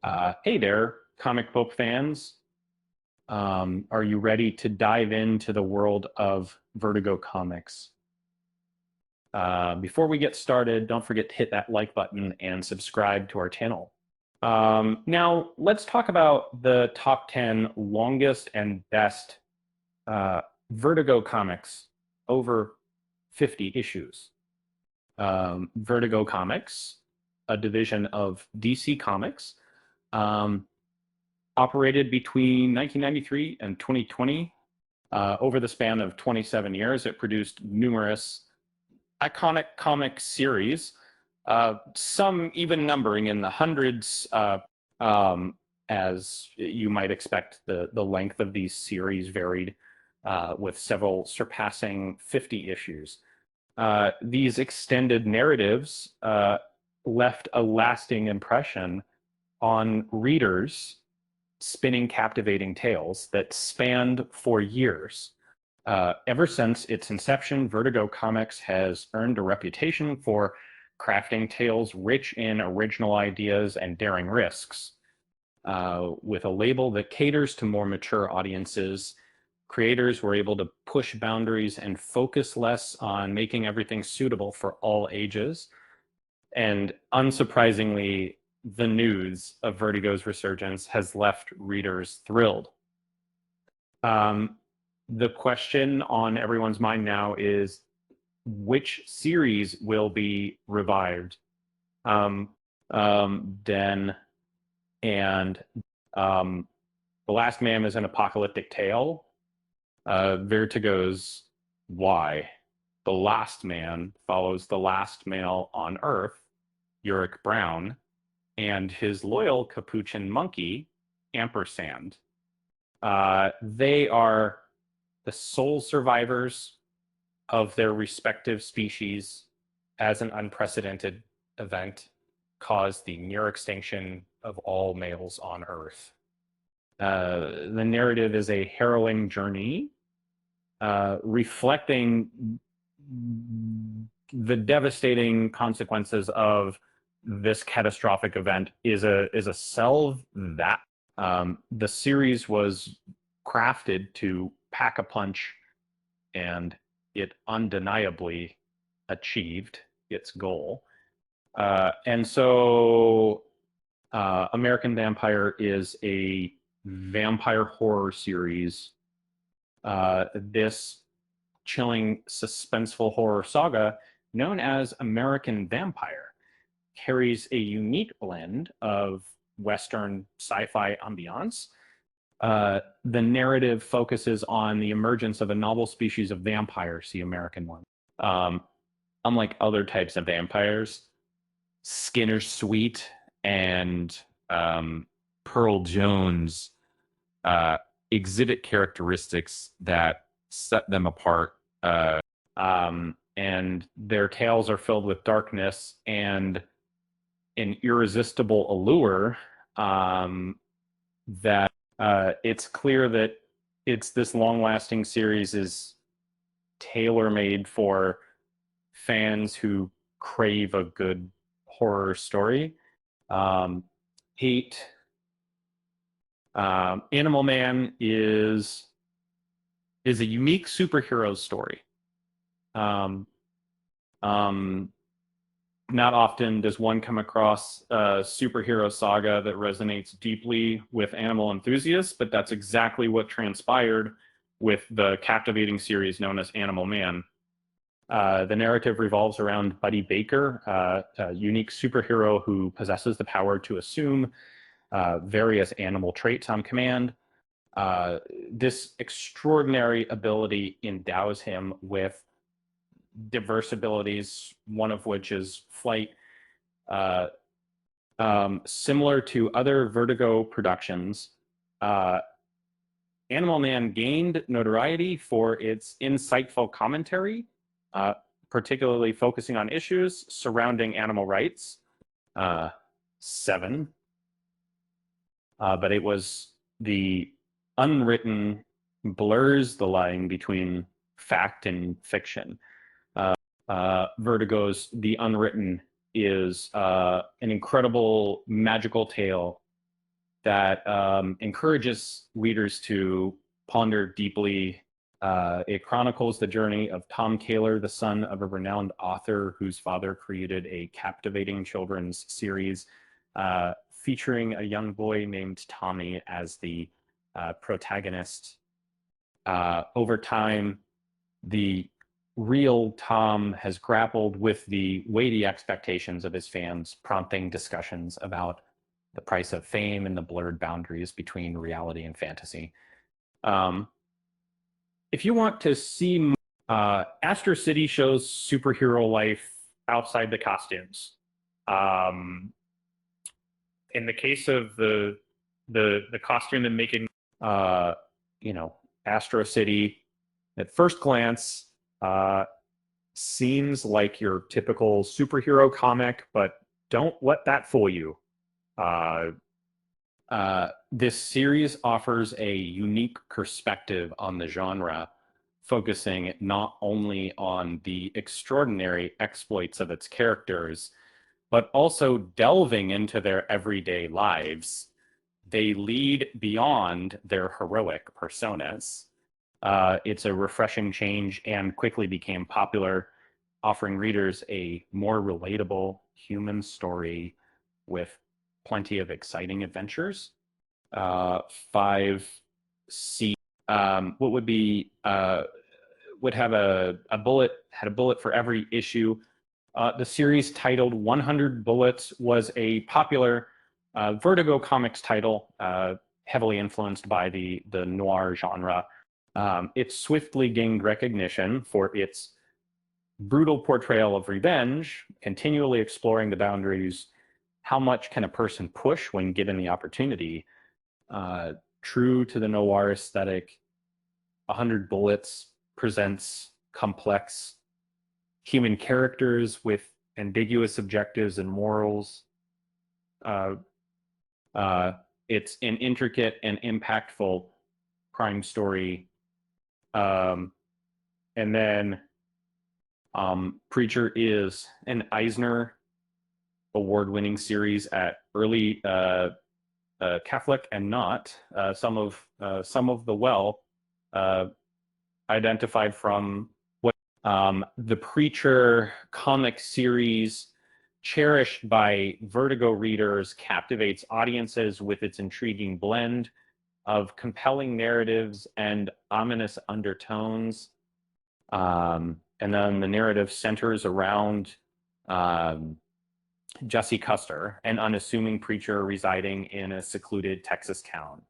Hey there, comic book fans. Are you ready to dive into the world of Vertigo comics? Before we get started, don't forget to hit that like button and subscribe to our channel. Now, let's talk about the top 10 longest and best uh, Vertigo comics over 50 issues. Vertigo Comics, a division of DC Comics, um, operated between 1993 and 2020. Over the span of 27 years, it produced numerous iconic comic series, some even numbering in the hundreds, um, as you might expect. The length of these series varied, with several surpassing 50 issues. These extended narratives left a lasting impression on readers, spinning captivating tales that spanned for years. Ever since its inception, Vertigo Comics has earned a reputation for crafting tales rich in original ideas and daring risks. With a label that caters to more mature audiences, creators were able to push boundaries and focus less on making everything suitable for all ages. And unsurprisingly, the news of Vertigo's resurgence has left readers thrilled. Um, the question on everyone's mind now is, which series will be revived? Um, Den and The Last Man is an Apocalyptic Tale. Vertigo's Why? The Last Man follows the last male on Earth, Uric Brown, and his loyal capuchin monkey, Ampersand. They are the sole survivors of their respective species as an unprecedented event caused the near extinction of all males on Earth. The narrative is a harrowing journey, reflecting the devastating consequences of this catastrophic event. Is a salve that the series was crafted to pack a punch, and it undeniably achieved its goal. And so, American Vampire is a vampire horror series. This chilling, suspenseful horror saga, known as American Vampire, carries a unique blend of Western sci-fi ambiance. The narrative focuses on the emergence of a novel species of vampires, the American one. Um, Unlike other types of vampires, Skinner Sweet and Pearl Jones uh, exhibit characteristics that set them apart. And their tales are filled with darkness and an irresistible allure, that it's clear that this long-lasting series is tailor-made for fans who crave a good horror story. Um, Hate Animal Man is a unique superhero story. Um, um, Not often does one come across a superhero saga that resonates deeply with animal enthusiasts, but that's exactly what transpired with the captivating series known as Animal Man. The narrative revolves around Buddy Baker, a unique superhero who possesses the power to assume various animal traits on command. This extraordinary ability endows him with diverse abilities, one of which is flight. Uh, Similar to other Vertigo productions, uh, Animal Man gained notoriety for its insightful commentary, uh, particularly focusing on issues surrounding animal rights. Uh, Seven, but it was the unwritten blurs the line between fact and fiction. Vertigo's The Unwritten is an incredible magical tale that encourages readers to ponder deeply. It chronicles the journey of Tom Taylor, the son of a renowned author whose father created a captivating children's series featuring a young boy named Tommy as the protagonist. Over time, the real Tom has grappled with the weighty expectations of his fans, prompting discussions about the price of fame and the blurred boundaries between reality and fantasy. If you want to see, Astro City shows superhero life outside the costumes. In the case of the costume and making, you know, Astro City, at first glance, seems like your typical superhero comic, but don't let that fool you. This series offers a unique perspective on the genre, focusing not only on the extraordinary exploits of its characters, but also delving into their everyday lives. They lead beyond their heroic personas. It's a refreshing change and quickly became popular, offering readers a more relatable human story with plenty of exciting adventures. 5C, what would be, would have a bullet, had a bullet for every issue. The series titled 100 Bullets was a popular Vertigo Comics title, heavily influenced by the noir genre. It swiftly gained recognition for its brutal portrayal of revenge, continually exploring the boundaries. How much can a person push when given the opportunity? True to the noir aesthetic, 100 Bullets presents complex human characters with ambiguous objectives and morals. It's an intricate and impactful crime story. And then Preacher is an Eisner award-winning series at early Catholic and not. Some of the well identified from what the Preacher comic series, cherished by Vertigo readers, captivates audiences with its intriguing blend of compelling narratives and ominous undertones. And then the narrative centers around Jesse Custer, an unassuming preacher residing in a secluded Texas town.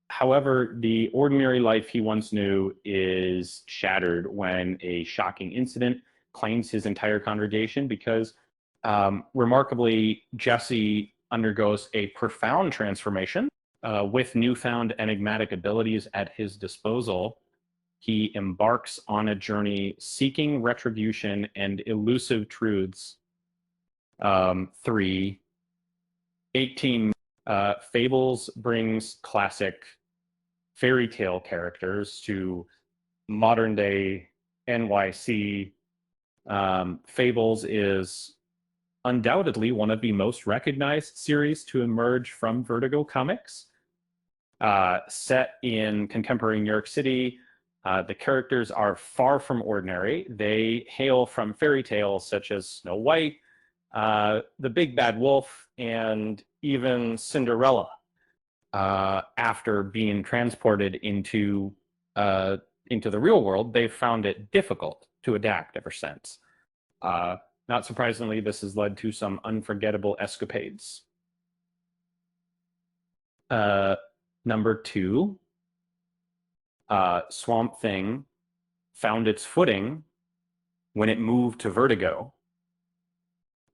However, the ordinary life he once knew is shattered when a shocking incident claims his entire congregation because, remarkably, Jesse undergoes a profound transformation. With newfound enigmatic abilities at his disposal, he embarks on a journey seeking retribution and elusive truths. 3, 18, Fables brings classic fairy tale characters to modern day NYC. Fables is undoubtedly one of the most recognized series to emerge from Vertigo Comics. Set in contemporary New York City, the characters are far from ordinary. They hail from fairy tales such as Snow White, The Big Bad Wolf, and even Cinderella. After being transported into the real world, they've found it difficult to adapt ever since. Not surprisingly, this has led to some unforgettable escapades. Number 2, Swamp Thing found its footing when it moved to Vertigo.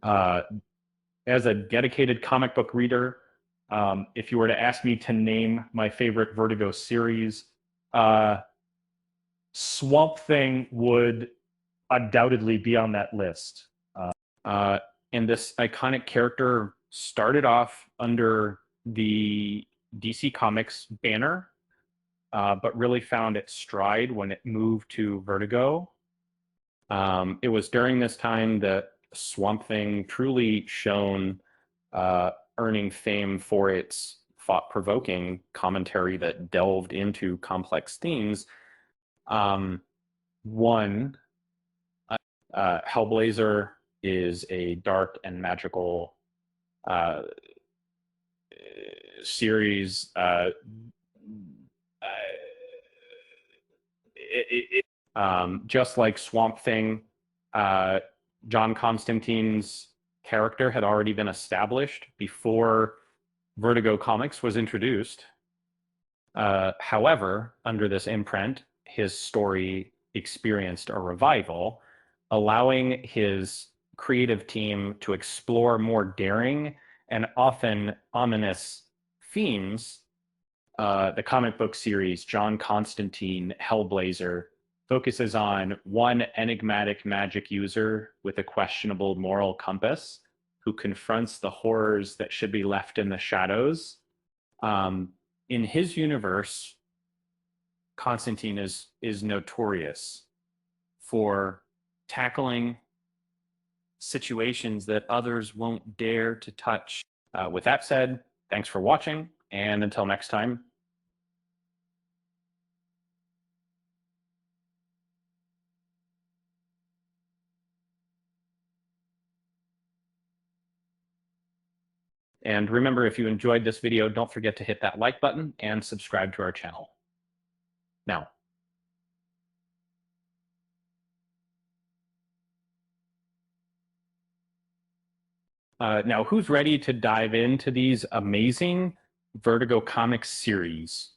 As a dedicated comic book reader, if you were to ask me to name my favorite Vertigo series, Swamp Thing would undoubtedly be on that list. And this iconic character started off under the DC Comics banner, but really found its stride when it moved to Vertigo. It was during this time that Swamp Thing truly shone earning fame for its thought-provoking commentary that delved into complex themes. One, Hellblazer is a dark and magical uh, series. Just like Swamp Thing, uh, John Constantine's character had already been established before Vertigo Comics was introduced. However, under this imprint, his story experienced a revival, allowing his creative team to explore more daring and often ominous themes. The comic book series John Constantine Hellblazer focuses on one enigmatic magic user with a questionable moral compass who confronts the horrors that should be left in the shadows. Um, in his universe, Constantine is notorious for tackling situations that others won't dare to touch. With that said, thanks for watching, and until next time. And remember, if you enjoyed this video, don't forget to hit that like button and subscribe to our channel. Now, who's ready to dive into these amazing Vertigo Comics series?